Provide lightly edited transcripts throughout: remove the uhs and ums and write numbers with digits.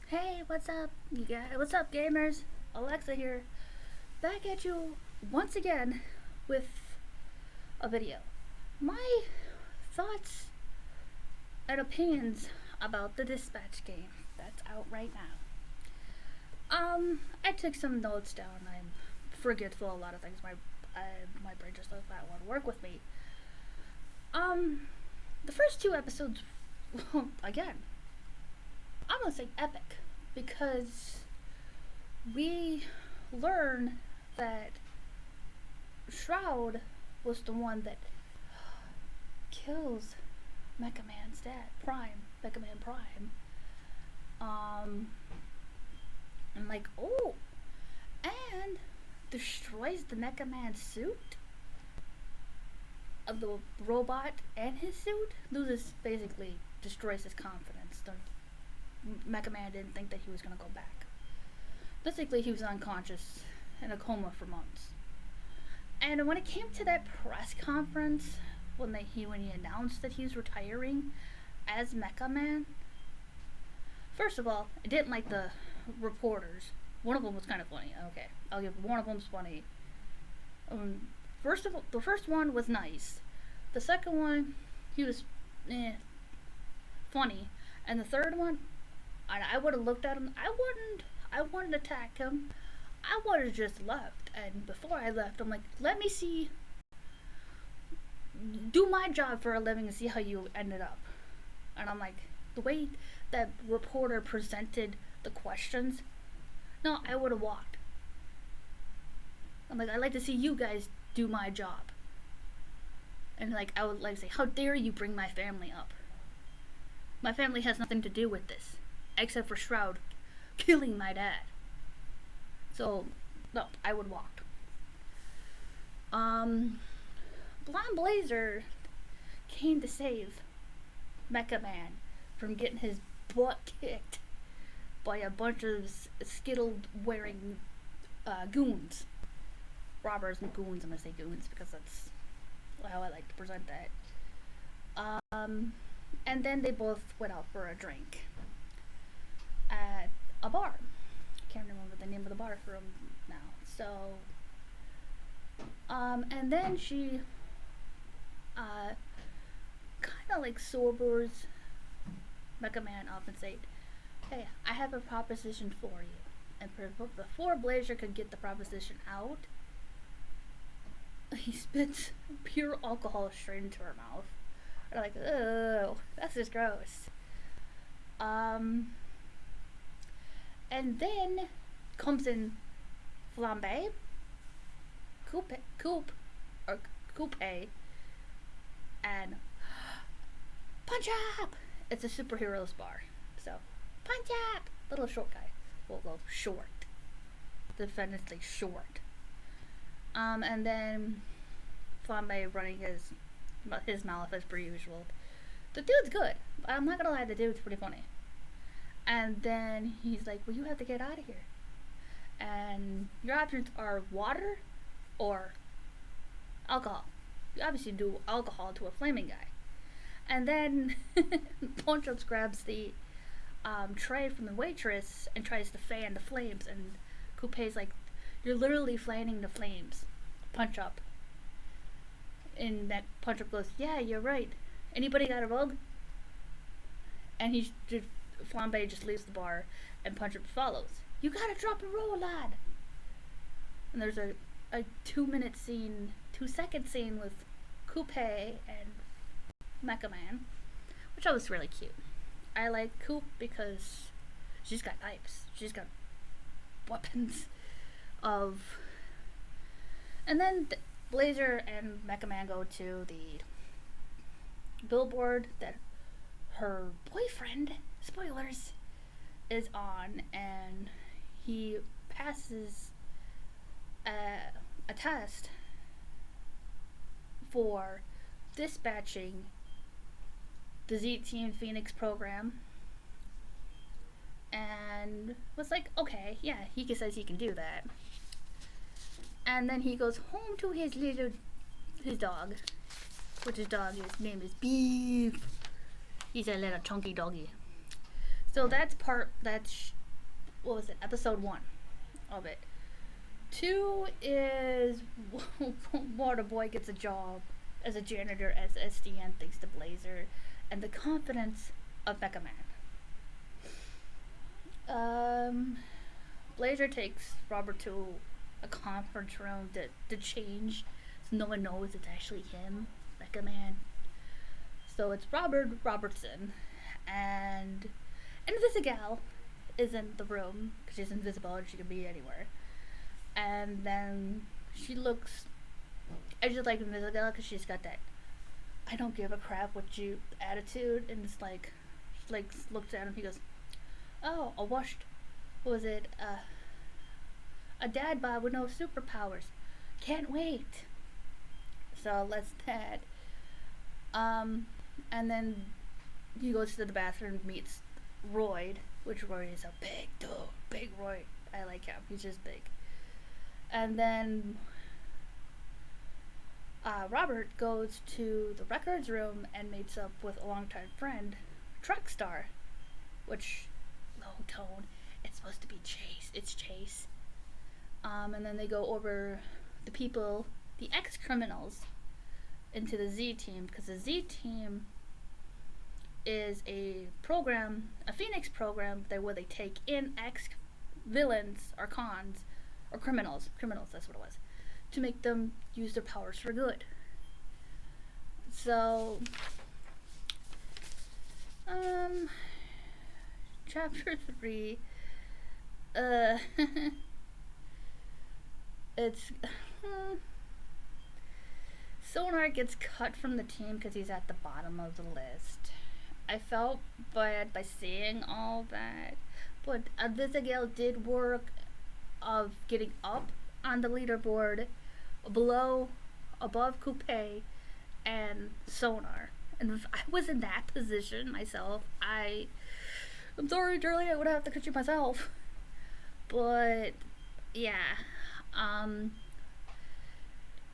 Hey, what's up, you guys? What's up, gamers? Alexa here, back at you once again with a video. My thoughts and opinions about the Dispatch game that's out right now. I took some notes down. I'm forgetful a lot of things. My brain just does not want to work with me. The first two episodes, again, I'm gonna say epic, because we learn that Shroud was the one that kills Mecha Man's dad, Mecha Man Prime. I'm like, oh, and destroys the Mecha Man suit of the robot, and his suit basically destroys his confidence. The Mecha Man didn't think that he was gonna go back. Basically, he was unconscious in a coma for months. And when it came to that press conference, when he announced that he was retiring as Mecha Man, first of all, I didn't like the reporters. One of them was kind of funny. Okay, I'll give one of them's funny. The first one was nice. The second one, he was funny, and the third one, I would have looked at him. I wouldn't attack him. I would have just left. And before I left, I'm like, let me do my job for a living and see how you ended up. And I'm like, the way that reporter presented the questions, no, I would have walked. I'm like, I'd like to see you guys do my job. And like, I would like to say, how dare you bring my family up? My family has nothing to do with this, except for Shroud killing my dad. So, no, I would walk. Blonde Blazer came to save Mecha Man from getting his butt kicked by a bunch of Skittle-wearing goons. Robbers and goons. I'm gonna say goons because that's how I like to present that. And then they both went out for a drink at a bar. Can't remember the name of the bar for him now. So, and then she, kind of like sobers Mecha Man up and said, "Hey, I have a proposition for you." And before Blazer could get the proposition out, he spits pure alcohol straight into her mouth. They're like, oh, that's just gross. And then comes in Flambe, Coupe, and punch up! It's a superheroes bar. So, punch up! Little short guy. Well, short. Definitely short. And then Flambe running his mouth as per usual. The dude's good. I'm not gonna lie, the dude's pretty funny. And then he's like, well, you have to get out of here. And your options are water or alcohol. You obviously do alcohol to a flaming guy. And then Punch-Ups grabs the tray from the waitress and tries to fan the flames. And Coupe's like, you're literally fanning the flames. Punch-Up. And that Punch-Up goes, yeah, you're right. Anybody got a rogue? And Flambe just leaves the bar, and Punch-Up follows. You gotta drop a roll, lad! And there's a 2-second scene with Coupe and Mecha Man, which I was really cute. I like Coupe because she's got knives. She's got weapons and then Blazer and Mecha Man go to the billboard that her boyfriend, spoilers, is on, and he passes a test for dispatching the Z-Team Phoenix program, and was like, okay, yeah, he says he can do that. And then he goes home to his dog, which his name is Beef. He's a little chunky doggy. So that's what was it? Episode 1 of it. 2 is Waterboy gets a job as a janitor as SDN thanks to Blazer and the confidence of Mecha Man. Blazer takes Robert to a conference room to change so no one knows it's actually him, Mecha Man. So it's Robertson and Invisigal is in the room because she's invisible and she can be anywhere. And then she looks, I just like Invisigal because she's got that I don't give a crap what you attitude, and it's like, she like looks at him. He goes, "Oh, a washed, what was it? A dad bod with no superpowers. Can't wait." So that's that. And then he goes to the bathroom, meets Roy, which Roy is a big dude, big Roy. I like him. He's just big. And then Robert goes to the records room and meets up with a longtime friend, Truckstar, which low tone. It's supposed to be Chase. It's Chase. And then they go over the people, the ex-criminals, into the Z team because the Z team is a program, a Phoenix program where they take in ex-villains or cons or criminals. That's what it was. To make them use their powers for good. So, chapter 3, it's, Sonar gets cut from the team because he's at the bottom of the list. I felt bad by seeing all that, but Invisigal did work of getting up on the leaderboard above Coupe and Sonar. And if I was in that position myself, I'm sorry, Charlie, I would have to cut you myself. But yeah,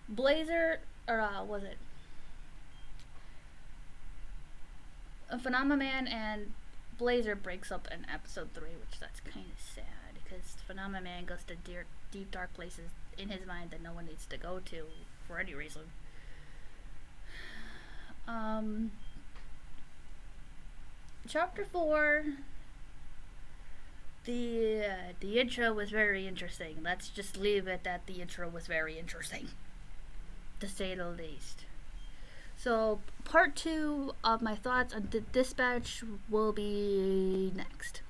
Blazer, or was it Phenomenon and Blazer breaks up in episode 3, which that's kind of sad because Phenomenon goes to deep dark places in his mind that no one needs to go to for any reason. Chapter 4, the intro was very interesting. Let's just leave it that the intro was very interesting, to say the least. So part 2 of my thoughts on the Dispatch will be next.